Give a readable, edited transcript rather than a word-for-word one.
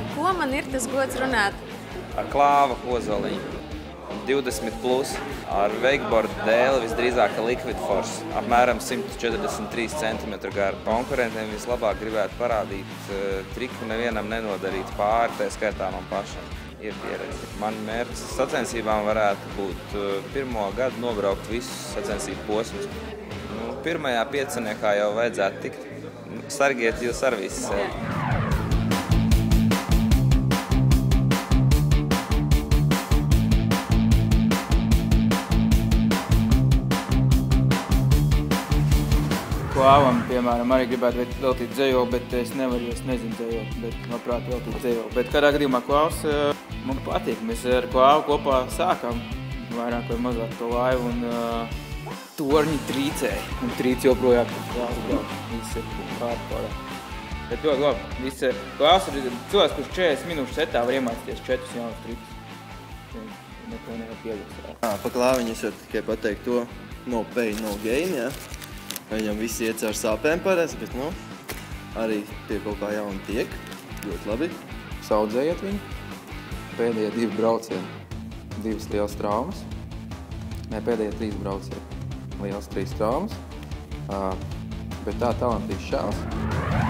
Ar ko man ir tas gods runāt? Ar Klāva Ozoliņu. 20 plus, ar wakeboard dēli visdrīzāk Liquid Force, apmēram 143 cm gara. Konkurentiem vislabāk gribētu parādīt triku, nevienam nenodarīt pāri, tā skaitā man pašam ir pieredze. Man mērķis sacensībām varētu būt pirmo gadu nobraukt visus sacensību posmus. Pirmajā pieciniekā jau vajadzētu tikt. Sargiet jūs ar visu sevi. Klāvam, piemēram, arī gribētu veltīt dzejoli, bet es nevaru, jo es nezinu dzejoli, bet labprāt veltīt dzejoli. Bet kādā gadījumā Klāvs man patīk. Mēs ar Klāvu kopā sākām vairāk vai mazāk to laivu un torņi trīcēja. Un trīc joprojām Klāvs brauc. Viss ir pārpārā. Bet ļoti labi. Klāvs ir cilvēks, kurš 40 minūšu setā var iemācīties 4 jaunus trikus. Neko nevar pieļaut. Pa Klāviņu es varu tikai pateikt to no pain, no gain, ja. Viņam visi iet ar sāpēm parasti, bet, arī tie kaut kā jauni tiek. Ļoti labi. Saudzējiet viņu. Pēdējie 2 braucieni, 2 lielas traumas. Pēdējie 3 braucieni, lielas 3 traumas. Bet tā talantīgs čalis.